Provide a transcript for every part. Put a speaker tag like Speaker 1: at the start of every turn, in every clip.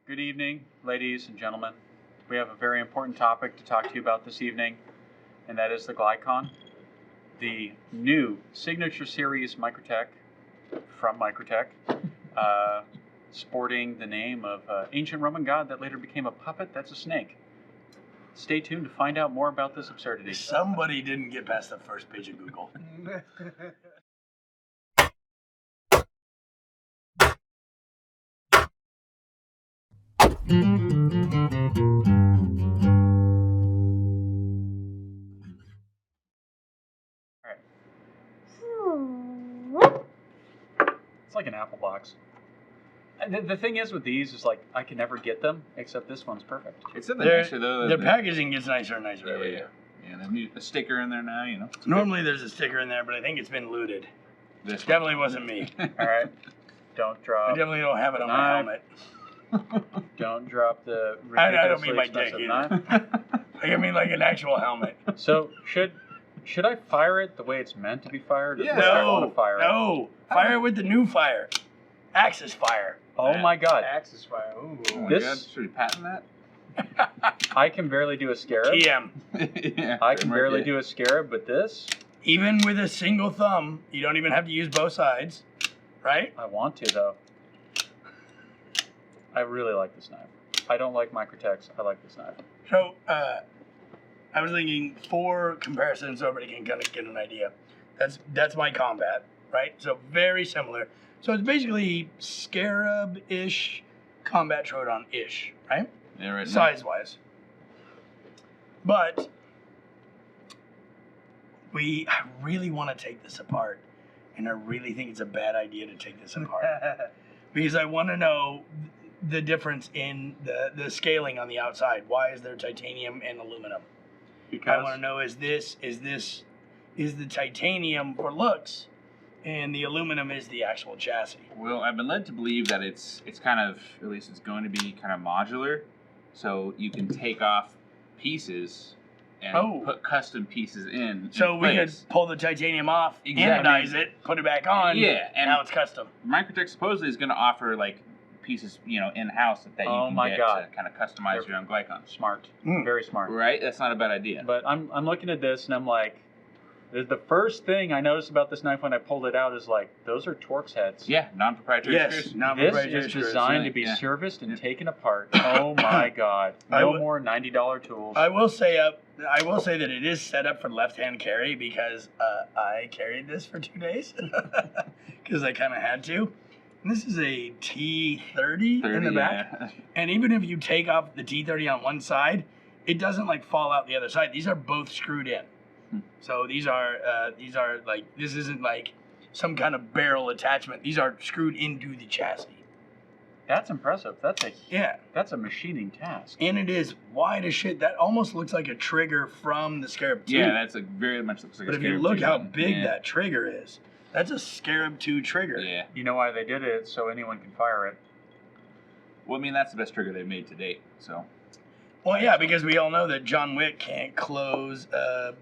Speaker 1: Good evening, ladies and gentlemen. We have a very important topic to talk to you about this evening, and that is the Glykon, the new signature series Microtech from Microtech, sporting the name of ancient Roman god that later became a puppet that's a snake. Stay tuned to find out more about this absurdity.
Speaker 2: Somebody didn't get past the first page of Google.
Speaker 1: It's like an apple box. The thing is with these is like I can never get them, except this one's perfect.
Speaker 3: It's something nicer though.
Speaker 2: Their packaging gets nicer and nicer every year.
Speaker 3: Yeah, there's a sticker in there now, you know.
Speaker 2: Normally there's a sticker in there, but I think it's been looted.
Speaker 3: This
Speaker 2: Definitely wasn't me.
Speaker 1: All right, don't drop.
Speaker 2: I definitely don't have it on my helmet.
Speaker 1: Don't drop the
Speaker 2: I don't
Speaker 1: ridiculously
Speaker 2: mean my dick
Speaker 1: expensive
Speaker 2: either.
Speaker 1: knife.
Speaker 2: I mean like an actual helmet.
Speaker 1: So should I fire it the way it's meant to be fired? Or
Speaker 3: Yeah.
Speaker 1: do I want to fire it?
Speaker 2: No. Fire it with the new fire. Axis fire.
Speaker 1: Oh my God!
Speaker 4: Axis fire. Ooh.
Speaker 3: Oh my
Speaker 1: This-
Speaker 3: God, should we patent that?
Speaker 1: I can barely do a scarab.
Speaker 2: TM.
Speaker 3: Yeah,
Speaker 1: I can barely do a scarab, but this
Speaker 2: Even with a single thumb, you don't even have to use both sides, right?
Speaker 1: I want to though. I really like this knife. I don't like Microtechs. I like this knife.
Speaker 2: So, I was thinking for comparisons, so everybody can kind of get an idea. That's my combat, right? So very similar. So it's basically Scarab-ish, Combat Troodon-ish, right?
Speaker 3: Yeah, right.
Speaker 2: Size-wise. But I really want to take this apart, and I really think it's a bad idea to take this apart. Because I want to know the difference in the scaling on the outside. Why is there titanium and aluminum? I want to know is the titanium for looks, and the aluminum is the actual chassis.
Speaker 3: Well, I've been led to believe that it's kind of, at least it's going to be kind of modular, so you can take off pieces and put custom pieces in.
Speaker 2: So we could
Speaker 3: place.
Speaker 2: pull the titanium off,
Speaker 3: Exactly.
Speaker 2: anodize it, put it back on.
Speaker 3: Yeah, and
Speaker 2: now it's custom.
Speaker 3: Microtech supposedly is going to offer like pieces, you know, in house that you
Speaker 1: Oh
Speaker 3: can
Speaker 1: my
Speaker 3: get
Speaker 1: God.
Speaker 3: to kind of customize your own Glykon.
Speaker 1: Smart.
Speaker 2: Mm.
Speaker 1: Very smart.
Speaker 3: Right? That's not a bad idea.
Speaker 1: But I'm looking at this and I'm like, the first thing I noticed about this knife when I pulled it out is like, those are Torx heads.
Speaker 3: Yeah, non-proprietary
Speaker 2: Yes,
Speaker 3: screws.
Speaker 1: This
Speaker 2: non-proprietary
Speaker 1: is
Speaker 2: screws.
Speaker 1: designed to be
Speaker 3: Yeah.
Speaker 1: serviced and taken apart. Oh my God! No more $90 tools.
Speaker 2: I will say that it is set up for left-hand carry because I carried this for 2 days because I kind of had to. And this is a T30 in the back,
Speaker 3: yeah.
Speaker 2: and even if you take off the T30 on one side, it doesn't like fall out the other side. These are both screwed in. So these are like, this isn't like some kind of barrel attachment. These are screwed into the chassis.
Speaker 1: That's impressive.
Speaker 2: Yeah.
Speaker 1: That's a machining task.
Speaker 2: And it is wide as shit. That almost looks like a trigger from the Scarab 2.
Speaker 3: Yeah, that's very much looks like
Speaker 2: But
Speaker 3: a
Speaker 2: if you
Speaker 3: Scarab
Speaker 2: look
Speaker 3: Trigger
Speaker 2: how
Speaker 3: one.
Speaker 2: big
Speaker 3: Yeah.
Speaker 2: that trigger is, that's a Scarab 2 trigger.
Speaker 3: Yeah.
Speaker 1: You know why they did it? So anyone can fire it.
Speaker 3: Well, I mean, that's the best trigger they've made to date, so.
Speaker 2: Well, yeah, because we all know that John Wick can't close a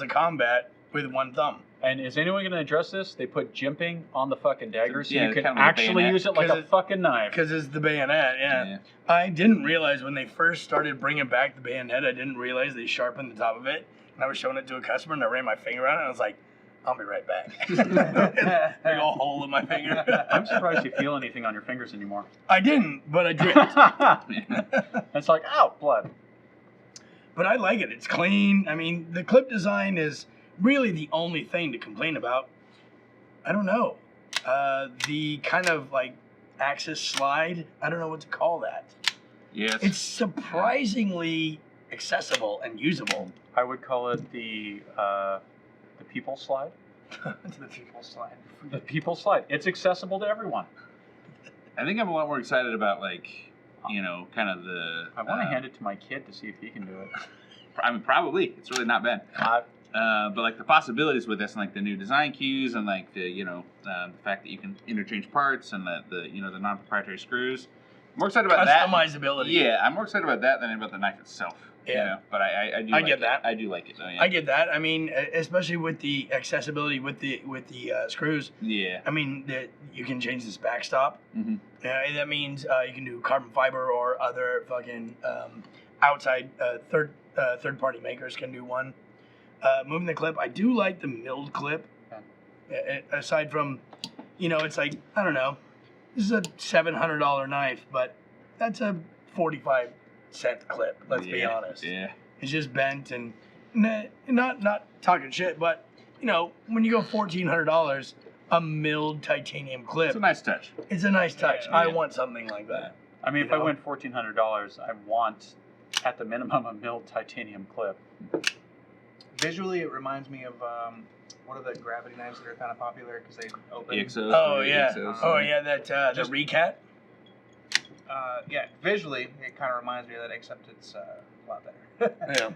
Speaker 2: combat with one thumb.
Speaker 1: And is anyone going to address this? They put jimping on the fucking daggers so
Speaker 3: Yeah,
Speaker 1: you can
Speaker 3: kind of like a
Speaker 1: actually
Speaker 3: bayonet.
Speaker 1: use it like a
Speaker 2: 'Cause
Speaker 1: fucking knife.
Speaker 2: Because it's the bayonet, yeah. I didn't realize when they first started bringing back the bayonet, I didn't realize they sharpened the top of it. And I was showing it to a customer, and I ran my finger on it, and I was like, I'll be right back. Big old hole in my finger.
Speaker 1: I'm surprised you feel anything on your fingers anymore.
Speaker 2: I didn't, but I did.
Speaker 1: It's like, ow, blood.
Speaker 2: But I like it. It's clean. I mean, the clip design is really the only thing to complain about. I don't know. The kind of like axis slide, I don't know what to call that.
Speaker 3: Yes.
Speaker 2: It's surprisingly accessible and usable.
Speaker 1: I would call it the people slide.
Speaker 2: The people slide.
Speaker 1: The people slide. It's accessible to everyone.
Speaker 3: I think I'm a lot more excited about, like, you know, kind of the...
Speaker 1: I want to hand it to my kid to see if he can do it.
Speaker 3: I mean, probably. It's really not bad. But, like, the possibilities with this and, like, the new design cues and, like, the, you know, the fact that you can interchange parts and the you know, the non-proprietary screws. I'm more excited about that.
Speaker 2: Customizability.
Speaker 3: Yeah, I'm more excited about that than about the knife itself. You know, but I do.
Speaker 2: I
Speaker 3: like
Speaker 2: get
Speaker 3: it.
Speaker 2: that.
Speaker 3: I do like it though. Yeah.
Speaker 2: I get that. I mean, especially with the accessibility with the screws.
Speaker 3: Yeah.
Speaker 2: I mean, you can change this backstop.
Speaker 3: Mm-hmm.
Speaker 2: That means you can do carbon fiber or other fucking outside third party makers can do one. Moving the clip, I do like the milled clip. Aside from, it's like, I don't know, this is a $700 knife, but that's a 45-cent clip. Let's be honest.
Speaker 3: Yeah.
Speaker 2: It's just bent and not talking shit, but when you go $1,400, a milled titanium clip.
Speaker 3: It's a nice touch.
Speaker 2: It's a nice touch.
Speaker 3: Yeah.
Speaker 2: I want something like that.
Speaker 1: I mean, if I went $1,400, I want, at the minimum, a milled titanium clip.
Speaker 4: Visually, it reminds me of what are the gravity knives that are kind of popular because they open.
Speaker 3: EXOs.
Speaker 2: Oh yeah.
Speaker 3: EXOs.
Speaker 2: Oh yeah. That the Recat.
Speaker 4: Yeah, visually, it kind of reminds me of that, except it's a lot better.
Speaker 2: Yeah.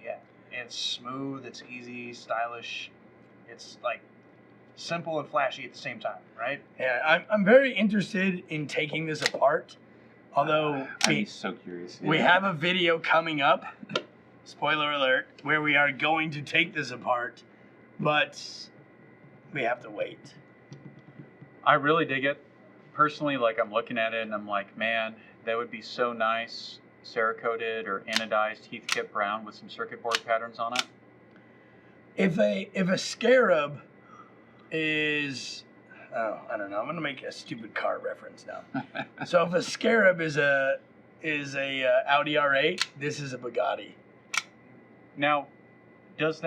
Speaker 4: Yeah, it's smooth, it's easy, stylish. It's like simple and flashy at the same time, right?
Speaker 2: Yeah. I'm very interested in taking this apart. Although
Speaker 3: I'm so curious.
Speaker 2: we have a video coming up. Spoiler alert, where we are going to take this apart, but we have to wait.
Speaker 1: I really dig it. Personally, like, I'm looking at it and I'm like, man, that would be so nice, Cerakoted or anodized Heathkit brown with some circuit board patterns on it.
Speaker 2: If a Scarab is, I don't know, I'm gonna make a stupid car reference now. So if a Scarab is a Audi R8, this is a Bugatti.
Speaker 1: Now, does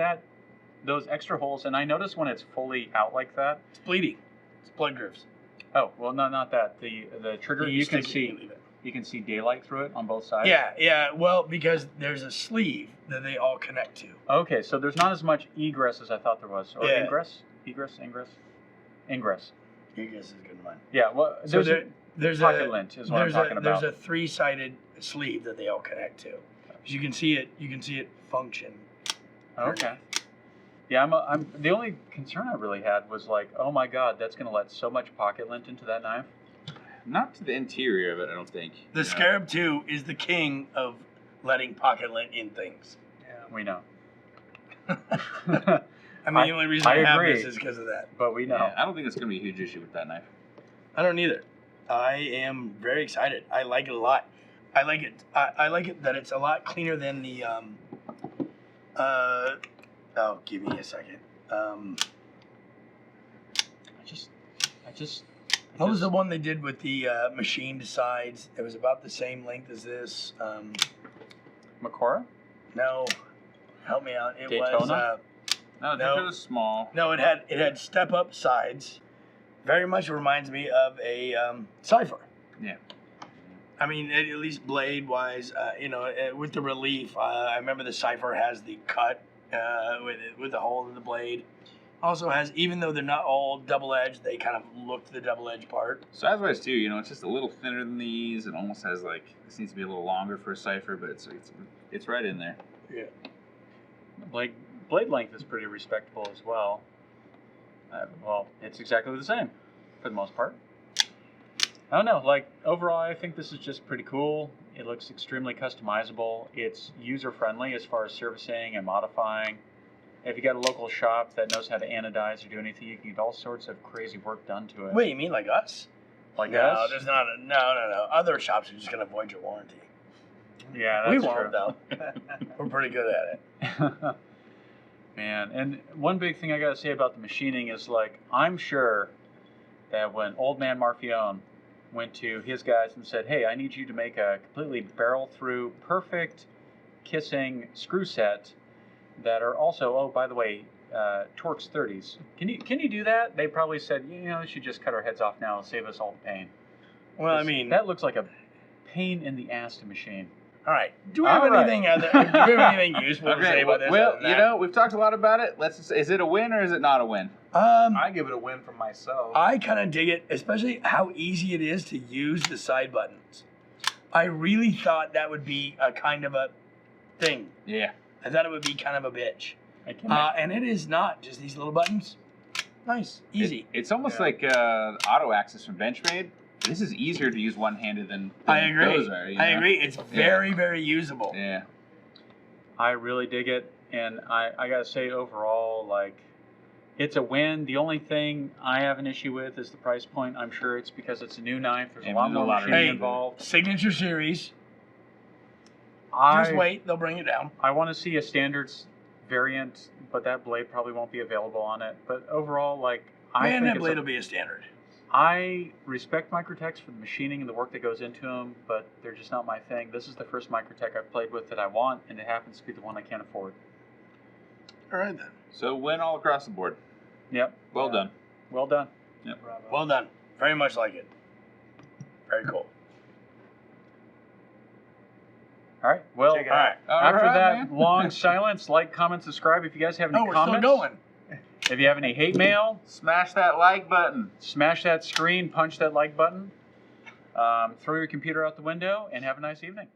Speaker 1: those extra holes, and I notice when it's fully out like that.
Speaker 2: It's bleeding. It's blood grooves.
Speaker 1: Oh, well, no, not that. The trigger, you can see daylight through it on both sides.
Speaker 2: Yeah. Well, because there's a sleeve that they all connect to.
Speaker 1: Okay, so there's not as much egress as I thought there was. Or
Speaker 2: Yeah.
Speaker 1: ingress? Ingress.
Speaker 2: Egress is a good one.
Speaker 1: Yeah, well,
Speaker 2: So
Speaker 1: there's pocket lint is what I'm talking about.
Speaker 2: There's a 3-sided sleeve that they all connect to. You can see it function.
Speaker 1: Okay. Yeah, I'm the only concern I really had was like, oh my god, that's going to let so much pocket lint into that knife.
Speaker 3: Not to the interior of it, I don't think.
Speaker 2: The Scarab 2 is the king of letting pocket lint in things.
Speaker 4: Yeah.
Speaker 1: We know.
Speaker 2: I mean, the only reason I have
Speaker 1: agree.
Speaker 2: this is because of that.
Speaker 1: But we know.
Speaker 3: Yeah, I don't think it's going to be a huge issue with that knife.
Speaker 2: I don't either. I am very excited. I like it a lot. I like it. I like it that it's a lot cleaner than the. Oh, give me a second. What was the one they did with the machined sides? It was about the same length as this.
Speaker 1: Makora?
Speaker 2: No, help me out. It
Speaker 1: Daytona?
Speaker 2: was.
Speaker 3: No,
Speaker 2: No.
Speaker 3: it was small.
Speaker 2: No, it had step up sides. Very much reminds me of a Cipher.
Speaker 3: Yeah.
Speaker 2: I mean, at least blade wise, with the relief. I remember the Cipher has the cut with the hole in the blade. Also has, even though they're not all double edged, they kind of look the double edged part.
Speaker 3: Size-wise too, it's just a little thinner than these. It almost has this needs to be a little longer for a Cipher, but it's right in there.
Speaker 2: Yeah.
Speaker 1: Blade length is pretty respectable as well. Well, it's exactly the same for the most part. I don't know. Overall, I think this is just pretty cool. It looks extremely customizable. It's user-friendly as far as servicing and modifying. If you got a local shop that knows how to anodize or do anything, you can get all sorts of crazy work done to it.
Speaker 2: Wait, you mean like us?
Speaker 1: Like
Speaker 2: no,
Speaker 1: us?
Speaker 2: there's not. No. Other shops are just gonna void your warranty.
Speaker 1: Yeah, that's
Speaker 2: we
Speaker 1: true.
Speaker 2: won't though. We're pretty good at it.
Speaker 1: Man, and one big thing I gotta say about the machining is I'm sure that when old man Marfione went to his guys and said, hey, I need you to make a completely barrel through perfect kissing screw set that are also, oh, by the way, Torx 30s. Can you do that? They probably said, you should just cut our heads off now and save us all the pain.
Speaker 2: Well, I mean,
Speaker 1: that looks like a pain in the ass to machine.
Speaker 2: All right. Do we have anything useful to say about this?
Speaker 3: Well, we've talked a lot about it. Is it a win or is it not a win?
Speaker 4: I give it a win for myself.
Speaker 2: I kind of dig it, especially how easy it is to use the side buttons. I really thought that would be a kind of a thing.
Speaker 3: Yeah.
Speaker 2: I thought it would be kind of a bitch. And it is not. Just these little buttons. Nice. Easy.
Speaker 3: It's almost like auto access from Benchmade. This is easier to use one-handed than
Speaker 2: I agree.
Speaker 3: those are.
Speaker 2: I agree. It's very, very usable.
Speaker 3: Yeah.
Speaker 1: I really dig it, and I gotta say overall, like, it's a win. The only thing I have an issue with is the price point. I'm sure it's because it's a new knife. There's a lot more machining involved.
Speaker 2: Signature series. Just wait, they'll bring it down.
Speaker 1: I want to see a standards variant, but that blade probably won't be available on it. But overall, like, I think
Speaker 2: that blade will be a standard.
Speaker 1: I respect Microtechs for the machining and the work that goes into them, but they're just not my thing. This is the first Microtech I've played with that I want, and it happens to be the one I can't afford.
Speaker 2: All right, then.
Speaker 3: So win all across the board.
Speaker 1: Yep.
Speaker 3: Well done.
Speaker 1: Well done.
Speaker 3: Yep.
Speaker 4: Bravo.
Speaker 2: Well done. Very much like it. Very cool.
Speaker 1: All right. Well,
Speaker 4: Check it out.
Speaker 1: after that
Speaker 3: man.
Speaker 1: long silence, like, comment, subscribe. If you guys have any
Speaker 2: We're
Speaker 1: comments,
Speaker 2: still going.
Speaker 1: if you have any hate mail,
Speaker 3: Smash that like button.
Speaker 1: smash that screen, punch that like button, throw your computer out the window, and have a nice evening.